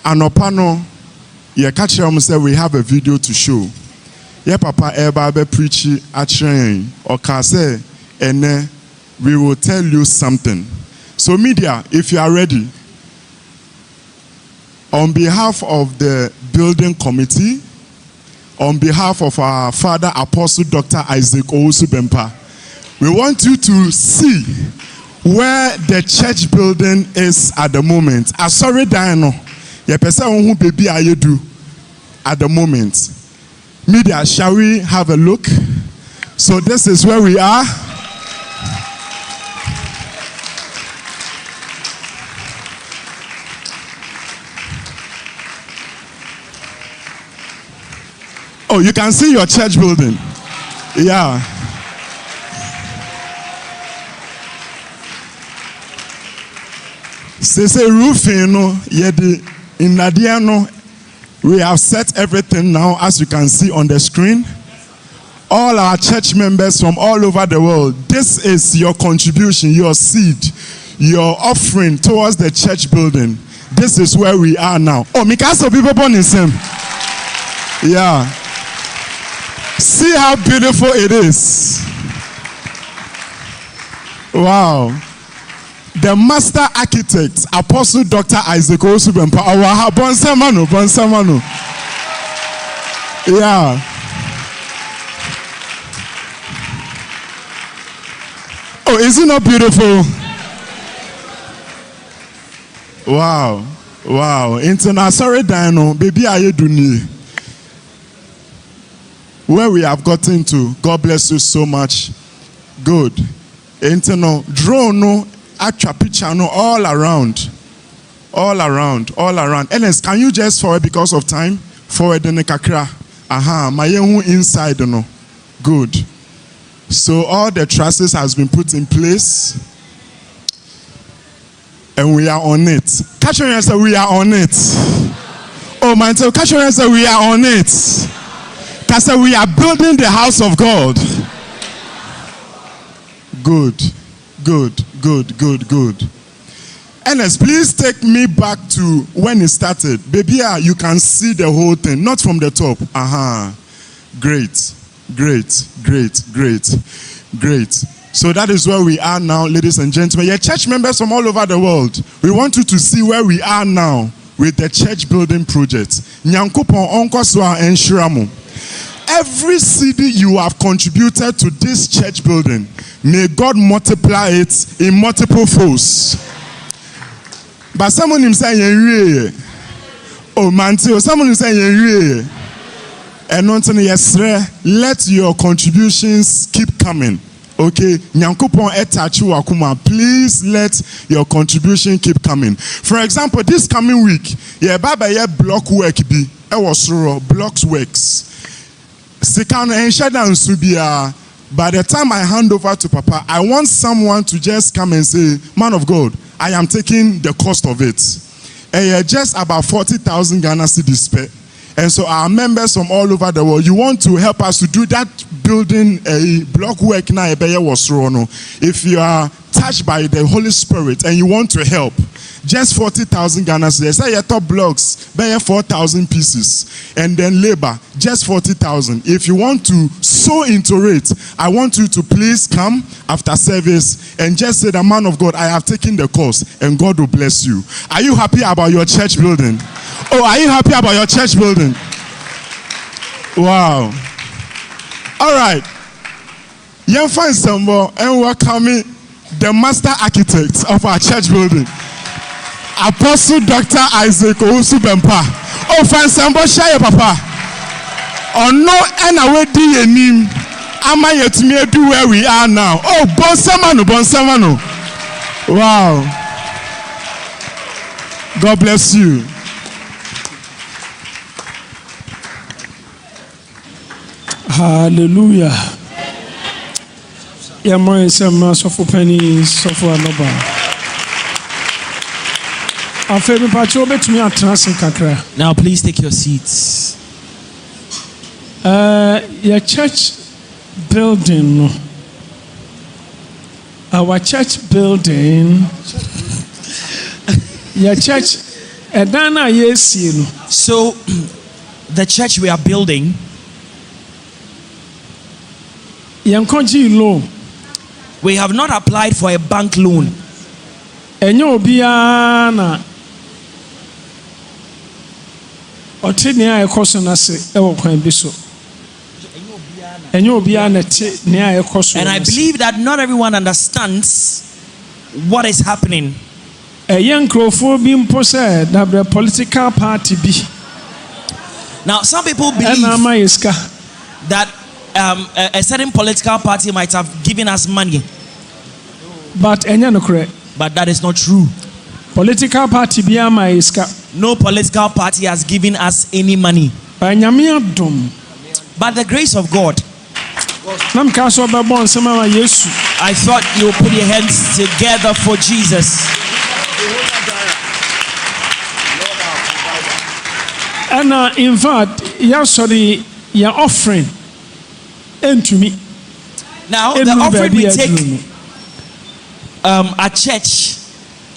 Anopano, ye catch them say we have a video to show. Ye papa eba be preachy at train or say ene we will tell you something. So media, if you are ready, on behalf of the building committee, on behalf of our father Apostle Dr. Isaac Owusu Bempah, we want you to see where the church building is at the moment. Sorry, Diano. Ye person who baby I do at the moment. Media, shall we have a look? So this is where we are. Oh, you can see your church building. Yeah. Say roofing, no, in Nadiano, we have set everything now, as you can see on the screen. All our church members from all over the world, this is your contribution, your seed, your offering towards the church building. This is where we are now. Oh, Mikaso people born in same. Yeah. See how beautiful it is. Wow. The master architect, Apostle Dr. Isaac Owusu Bempah. Bonsamano. Yeah. Oh, is it not beautiful? Wow. Wow. International Dino, baby, are you doing? Where we have gotten to, God bless you so much. Good. Internal drone, no, actual picture, no, all around. Ernest, can you just forward because of time? Forward the nekakra. Aha, my inside, no. Good. So all the trusses has been put in place. And we are on it. Catch your answer, we are on it. Oh, my God, catch your answer, we are on it. Because we are building the house of God. Good. Ernest, please take me back to when it started. Baby, you can see the whole thing, not from the top. Great. So that is where we are now, ladies and gentlemen. Your church members from all over the world, we want you to see where we are now with the church building project. Nyankopon onkoswa enshiramu. Every CD you have contributed to this church building, may God multiply it in multiple folds. But someone is saying, oh, Mantio, someone is saying, and until yes, let your contributions keep coming. Okay, Nyankopon etachu akuma. Please let your contribution keep coming. For example, this coming week, baba block work be. Was blocks works. By the time I hand over to Papa, I want someone to just come and say, man of God, I am taking the cost of it. Just about 40,000 Ghana cedis. And so our members from all over the world, you want to help us to do that building a block work now. If you are touched by the Holy Spirit and you want to help, just 40,000 Ghana cedis. Say your top blocks, buy 4,000 pieces, and then labor, just 40,000. If you want to sow into it, I want you to please come after service and just say, the man of God, I have taken the course, and God will bless you. Are you happy about your church building? Oh, are you happy about your church building? Wow. All right. Young find someone and welcoming the master architect of our church building, Apostle Dr. Isaac Owusu Bempah. Oh, find somebody share papa. Oh no, and I will do a name. Am I yet to do where we are now? Oh, Bonsamano. Wow. God bless you. Hallelujah. Yamma Sama Sofu Penny Sofu Anoba. Now please take your seats. Your church building. Our church building. Your church Edana yesi no. So, the church we are building, Yankoji loan. we have not applied for a bank loan. Enyo obiara na otini a ekoso na se ewo kwan bi so. Enyo obiara na te ne a ekoso. And I believe that not everyone understands what is happening. Eyen krofo bi mpo se na the political party bi. Now, some people believe that a certain political party might have given us money. But that is not true. Political party No political party has given us any money. By the grace of God, I thought you would put your hands together for Jesus. And in fact, you're offering into me. Now, the offering we take a church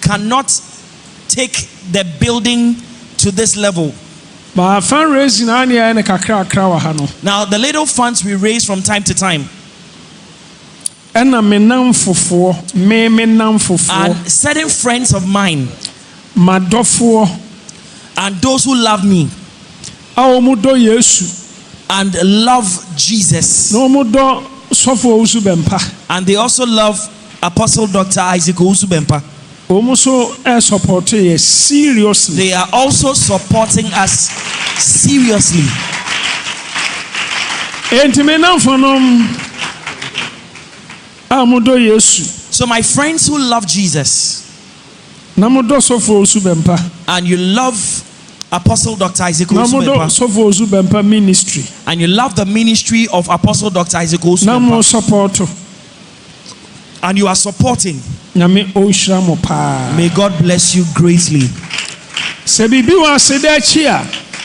cannot take the building to this level. Now, the little funds we raise from time to time, and certain friends of mine, and those who love me and love Jesus, and they also love Apostle Dr. Isaac Owusu Bempah. They are also supporting us seriously. So my friends who love Jesus, and you love Apostle Dr. Isaac Owusu Bempah, ministry, and you love the ministry of Apostle Dr. Isaac Owusu Bempah, and you are supporting, may God bless you greatly.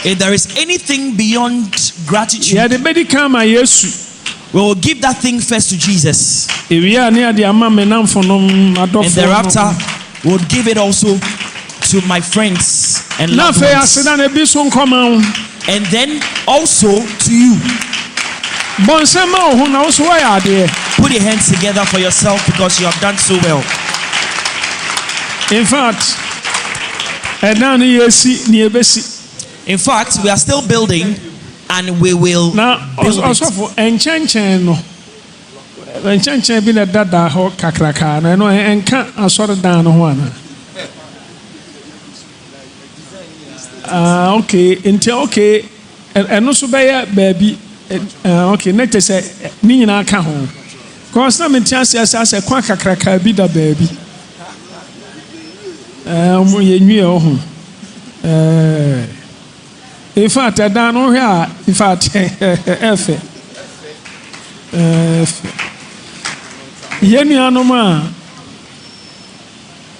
If there is anything beyond gratitude, we will give that thing first to Jesus, and thereafter we'll give it also to my friends and loved ones, and then also to you. Put your hands together for yourself because you have done so well. In fact, we are still building, and we will build it. Okay, and also by baby. Okay, next is Nina Cajon. Cause some chance as a quack be the baby. In fact, I don't know here. In fact, Yeni Anoma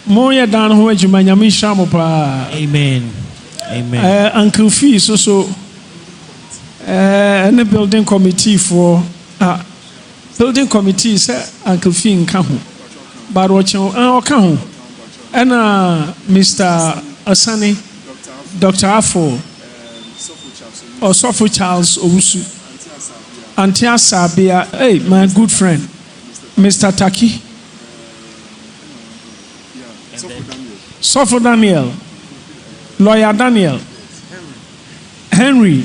Moya Dan who is Manyami Shamopa. Amen. Amen. Uncle Fee, so. And the building committee for building committee say Uncle Finn Kahu, but watching Kahu, and Mr. Asani, Dr. Afo, or Sofu Charles Owusu, Antia Sabia, hey, my good friend, Mr. Taki, Sofu Daniel, Lawyer Daniel, Henry.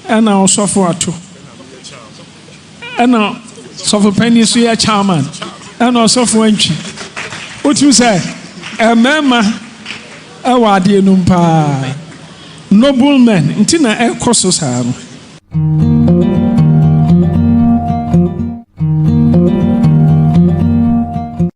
And now suffer too. And now suffer penny so ya chairman. And now suffer entry. What you say? A mema a wadi numpa nobleman intina e koso sa.